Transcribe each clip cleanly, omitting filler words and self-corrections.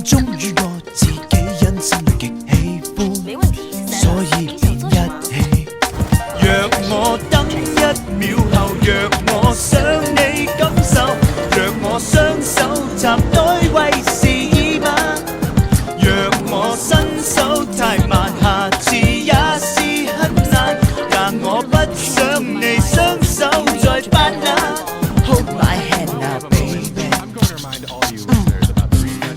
忠於我自己，因心裏極喜歡，所以便一起。若我等1秒後，若我想你感受，若我雙手插袋為是嗎？若我伸手太慢，下次也是很難，但我不想你雙手再扳那。Hold my hand now, baby. I'm going to remind all you listeners about the refresh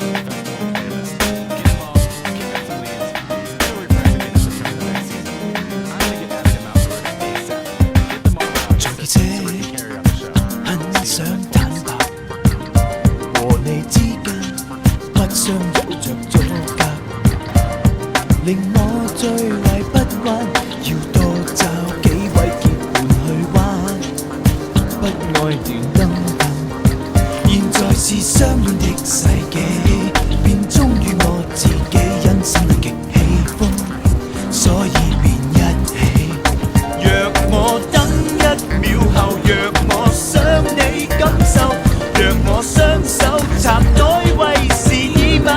很想坦白，和你之間不相有着阻隔，令我最為不安，要多找幾位結伴去玩，不愛電燈燈。現在是相戀的世紀，便忠於我自己，因心裏極喜歡，所以便一起。若我等1秒後，若我想你感受，若我雙手插袋為是嗎？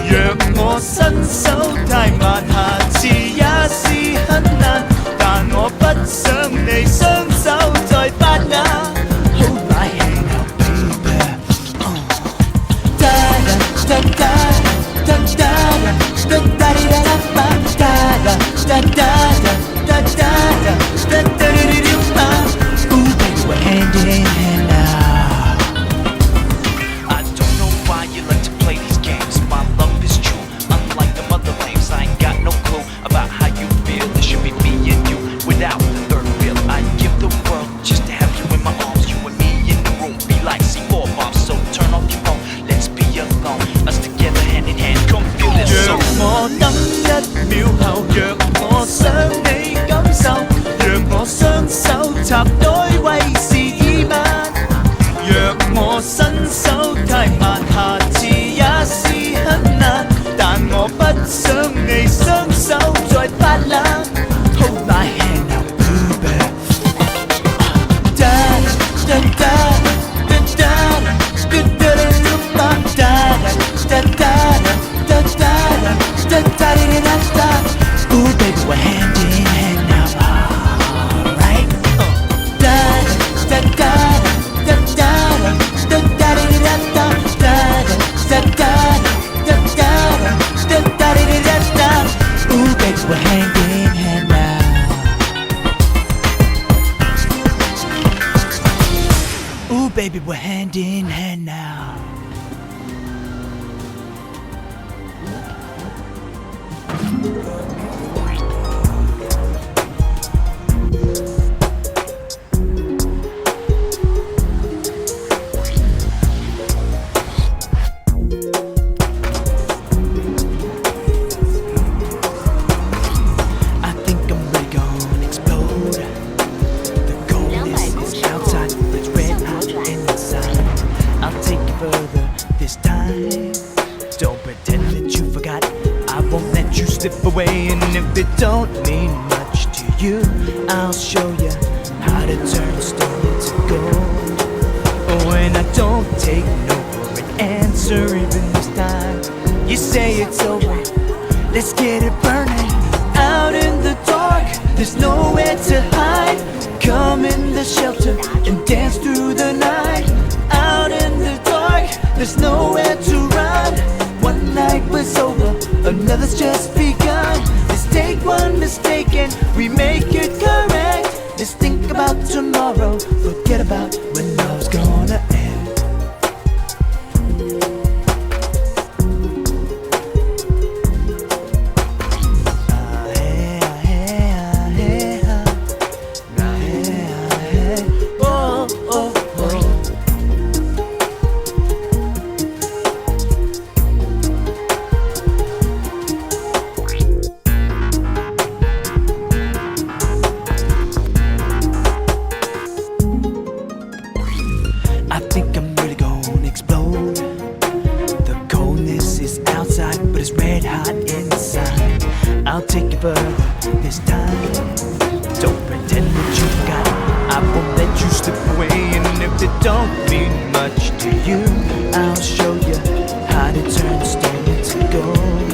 若我伸手太慢，下次也是很難，但我不想你雙手再扳那。Hold my hand now, baby. Da da da da da da da da da da da da da da da. Ooh, baby, we're hand in hand now. I don't know why you like to play these games. My love is true, unlike the other lames. I ain't got no clue about how you feel. It should be me and you without the third wheel. I'd give the world just to have you in my arms. You and me in the room be like C4 bombs. So turn off your phone, let's be alone. Us together hand in hand, come feel this song. 若我等1秒後，若我想你感受，若我雙手插袋為是嗎？若我伸手太慢，下次也是很難，但我不想你雙手再發冷。Hold my hand now, baby. Da da da da da da da da da da da da da. Ooh, baby, we're hand in hand now, alright? Da da da da da da da da da da da da. Ooh, baby, we're hand in hand now. Ooh, baby, we're hand in hand now. I think I'm really gonna explode. The coldness is outside, but it's red hot inside. I'll take it further this time. Don't pretend that you forgot. I won't let you slip away. And if it don't mean much to you, I'll show you how to turn stone into gold. Oh, and I don't take no for an answer even this time. You say it's over, let's get it burning. Out in the dark, there's nowhere to hide. Come in the shelter and dance through the night. Out in the dark, there's nowhere to run. One night was over, another's just begun. Let's take one mistake and we make it correct. Let's think about tomorrow, forget about when love's gonna end. Oh, oh, oh. I think I'm really gonna explode. The coldness is outside, but it's red hot inside. I'll take it further this time. Don't pretend that you forgot. I won't let you slip away. And if it don't mean much to you, I'll show you how to turn the stone into gold.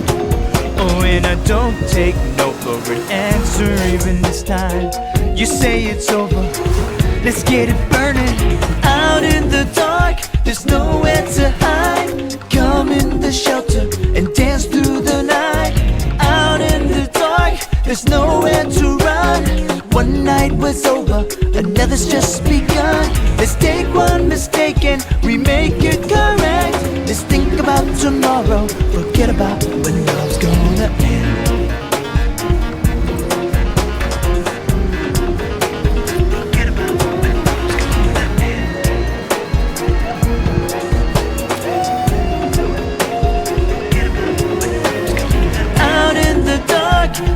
Oh, and I don't take no for an answer even this time. You say it's over, let's get it burning. Out in the dark, there's nowhere to hide. Come in the shelter and dance through the night. Out in the dark, there's nowhere to run. One night was over, another's just begun. Let's take one mistake and we make it correct. Let's think about tomorrow, forget about when love's gonna end.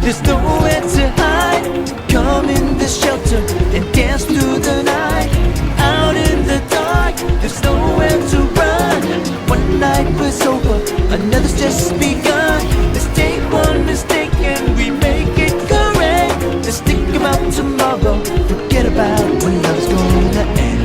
There's nowhere to hide. Come in the shelter and dance through the night. Out in the dark, there's nowhere to run. One night was over, another's just begun. Let's take one mistake and we make it correct. Let's think about tomorrow, forget about when love's gonna end.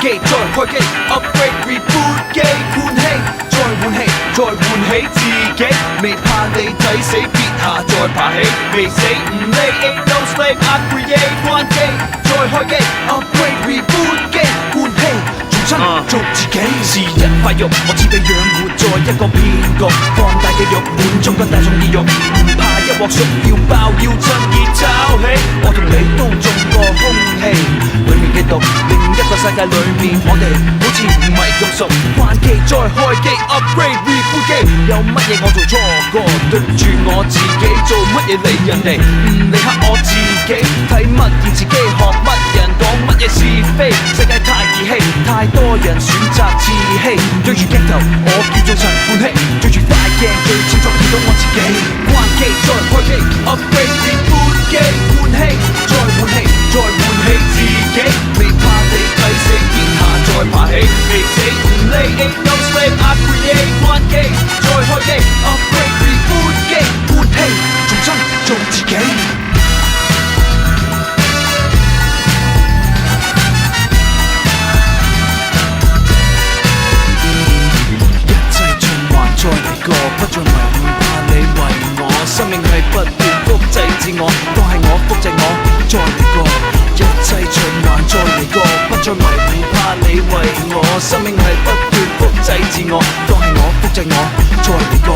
再開機 upgrade reboot 機換氣，再換氣，再換起自己，未怕你睇死，跌下再爬起，未死唔理 ain't no slave I create 關機，再開機 upgrade reboot 機換氣，重新做自己。是一塊肉，我只被養活在一個騙局，放大嘅肉滿足緊大眾意欲，唔怕一鑊熟要爆要趁熱炒起，我同你都中過空氣，裡面嘅毒。一個世界裏面，我哋好似唔係咁熟。關機再開機 ，upgrade reboot 機，有乜嘢我做錯過？對唔住我自己，做乜嘢理人哋，唔理黑我自己。睇乜電視機，學乜人講乜嘢是非。世界太兒戲，太多人選擇自欺。對住鏡頭，我叫做陳冠希；對住大鏡，最清楚見到我自己。關機再開機 ，upgrade reboot 機，換氣再換氣，再換起自己，未怕你。睇死跌下再爬起，未死唔理 ain't no slave I create 關機再開機 upgrade reboot 機換氣重新做自己。一切循環再嚟過，不再迷戀怕你為我，生命係不斷複製自我，當係我複製我再嚟過。一切循環再嚟過，不再迷戀怕你為我，生命係不斷複製自我，當係我複製我再嚟過。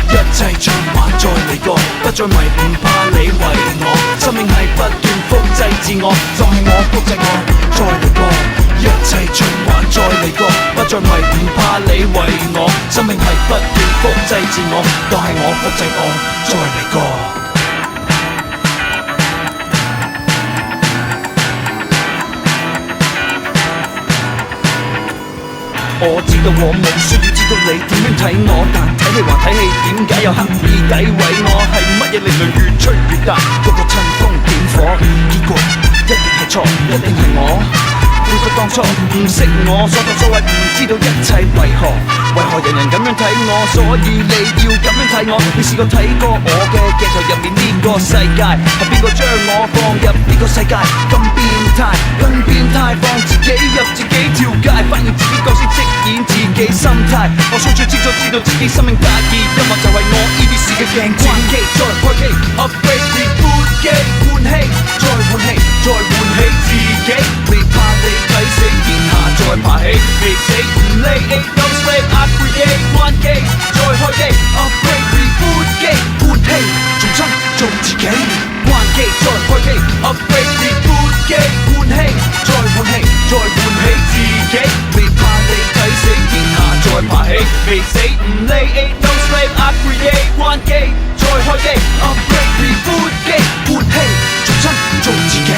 一切循環再嚟過，不再迷戀怕你為我，生命係不斷複製自我，當係我複製我再嚟過。一切循環再嚟過，不再迷戀怕你為我，生命係不斷複製自我，當係我複製我再嚟過。我知道我冇需要知道你點樣睇我，但睇戲還睇戲，點解又刻意詆毀我？係乜嘢令佢越吹越大？個個趁風點火，結果一定係錯，一定係我。悔過當初唔識我，所作所為唔知道一切為何人人咁樣睇我，所以你要咁樣睇我。你試過睇過我嘅鏡頭入面呢個世界，係邊個將我放入呢個世界？咁變態，更變態，放自己入自己條界，發現自己角色飾演自己心態。我想最清楚知道自己生命大義，音樂就係我 EBC 嘅鏡子。關機再開機 ，upgrade reboot 機換氣，再換氣，再換起自己，未怕你睇死跌下再爬起，未死唔理 ain't no slave I create 關機再開機 upgrade reboot 機換氣重新做自己。關機再開機 upgrade reboot 機換氣再換氣，再換起自己，未怕你起，未死唔理 ，ain't no slave I create， 關機再開機 ，upgrade reboot 機，活氣重新做自己。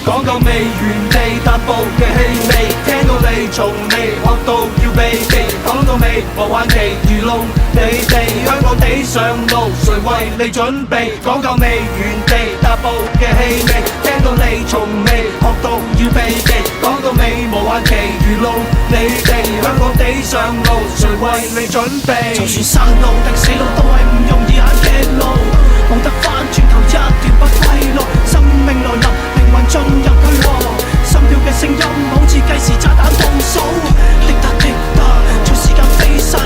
講到未原地踏步嘅氣味，聽到你從未學到要避忌。講到未無限期愚弄你哋，香港地上路誰為你準備？講到未原地踏步嘅氣味，聽到你從未學到要避忌。講到未無限期愚弄你哋，香港地上路誰為你準備？就算生路定死路都係唔容易行嘅路，冇得翻轉頭一條不歸路。生命來臨，靈魂進入軀殼，心跳嘅聲音好似計時炸彈倒數，滴答滴答，隨時間飛逝，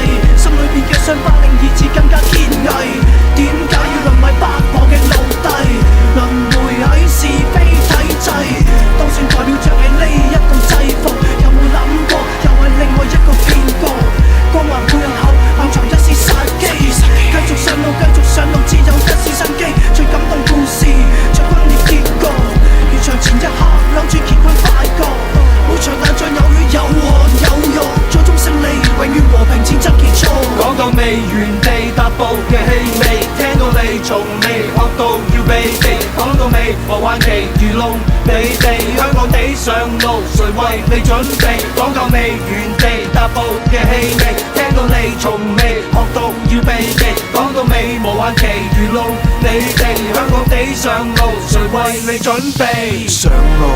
心裏邊嘅傷疤令意志更加堅毅。點解要淪為八婆嘅奴隸？輪迴喺是非體制，當選代表着係呢一個制服，有冇諗過又係另外一個騙局？光環配合後，暗藏一絲殺機，繼續上路，繼續上路，只有一絲生機。最感動故事，最轟烈結局，如場前一刻諗住乾坤大局，每場硬仗有血有汗有肉，最終勝利永遠和平戰爭結束。講到未原地踏步嘅氣味，聽到你從未學到要避忌。講到未無限期愚弄你哋，香港地上路誰為你準備？講到未原地踏步嘅氣味，聽到你從未學到要避忌。講到未無限期愚弄你哋，香港地上路誰為你準備？上路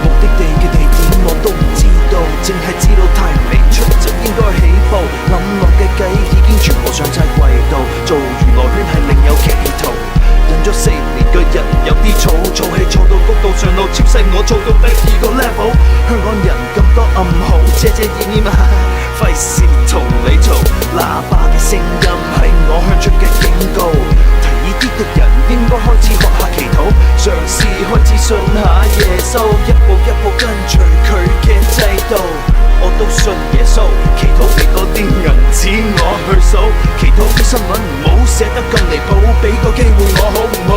目的地嘅地點我都唔知道，淨係知道太陽未出就應該起步。諗落嘅計已經全部上晒軌道，做娛樂圈係另有企圖。忍咗4年嘅人有啲燥，燥氣燥到谷道上路超細我做到第2個 level。香港人咁多暗號，遮遮掩掩啊，費事同你嘈。喇叭嘅聲音係我向出嘅警告，提議啲嘅人應該開始學下祈禱，嘗試開始信下耶穌，一步一步跟隨佢嘅制度。我都信耶穌，祈禱俾多啲銀紙我去數，祈禱啲新聞唔好寫得咁離譜，俾個機會我好唔好？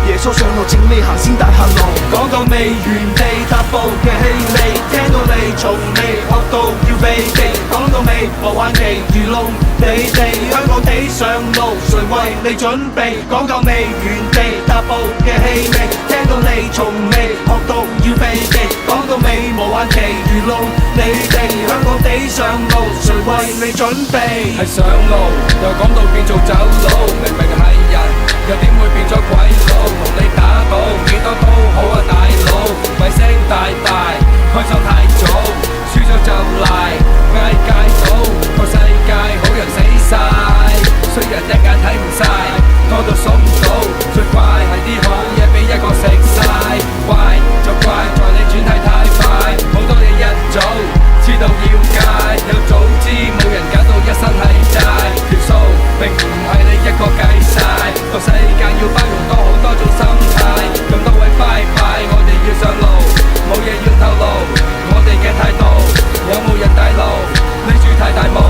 耶穌上路請你行先大行路。講到未原地踏步嘅氣味，聽到你從未學到要避忌。講到未無限期愚弄你哋，香港地上路誰為你準備？講到未原地踏步嘅氣味，聽到你從未學到要避忌。講到未無限期愚弄你哋，香港地上路誰為你準備？係上路又講到變做走佬，明明係人又點會變咗鬼佬？同你打賭幾多都好啊大佬，咪聲大大，開手太早，輸咗就賴，嗌戒賭，個世界好人死晒，衰人一眼睇唔晒，多到數唔到，最怪係啲好嘢俾一個食晒，怪就怪在你轉態太快，好多嘢一早知道要戒，有早知冇人搞到一身係債，條數並唔係你一個計晒，個世界要包容多好多種心態，咁多位拜拜，我哋要上路，冇嘢要透露，我哋嘅態度有冇人帶路？你住太大霧。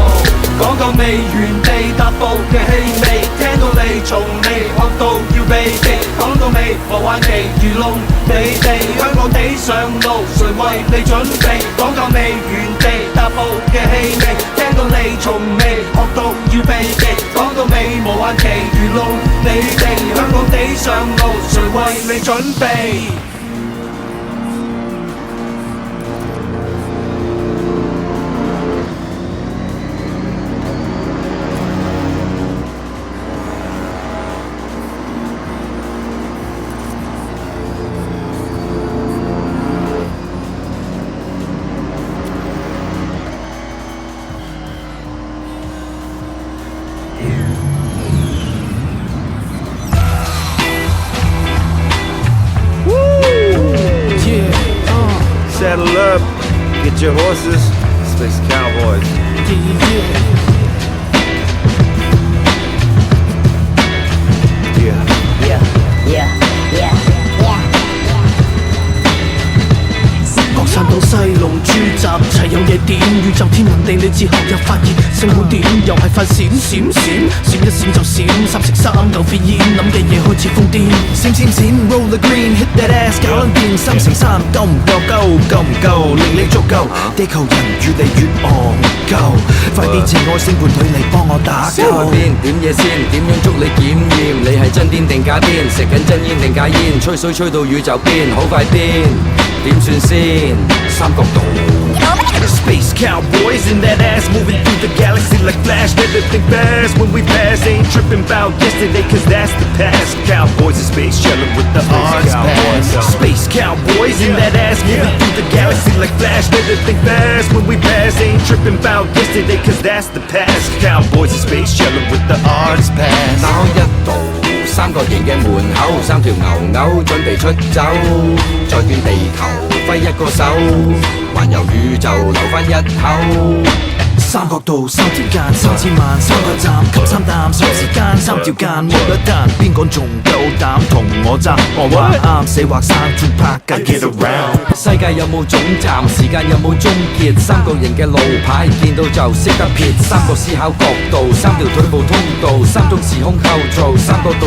講到未原地踏步嘅氣味，聽到你從未學到要避忌。講到未無限期愚弄你哋，香港地上路誰為你準備？講到未原地踏步嘅氣味，聽到你從未學到要避忌。講到未無限期愚弄你哋，香港地上路誰為你準備？ Hold your horses, Space Cowboys. Yeah. 各散東西龍珠集齊有嘢點，宇宙天文地理哲學又發現星會點，又係快閃閃閃，閃一閃就閃，三食三嚿飛煙，諗嘅嘢開始瘋癲，閃 roll the green hit that ass 搞撚掂，三乘三夠唔夠？夠唔夠？令你足夠，地球人越嚟越戇鳩，快啲請外星伴侶嚟幫我打救。邊點嘢先？點樣捉你檢驗？你係真癲定假癲？食緊真煙定假煙？吹水吹到宇宙邊，好快癲！點算先？三角度。Space Cowboys in that ass moving through the galaxy like Flash. Better think fast when we pass. Ain't tripping about yesterday, cause that's the past. Cowboys in space, chillin' with the odds pass. Space Cowboys in that ass moving through the galaxy like Flash. Better think fast when we pass. Ain't tripping about yesterday, cause that's the past. Cowboys in space, chillin' with the odds pass. 打開一道三角形嘅門口，三條牛準備出走，再斷地球揮一個手，環遊宇宙留返一口。三角度三條間3000萬三個站吸三啖霎時間三條間冇得彈，邊個仲夠膽同我爭？我話啱四畫山轉拍緊 get around。世界有冇總站？時間有冇終結？三角形嘅路牌見到就識得撇，三個思考角度，三條腿部通道，三種時空構造，三角度。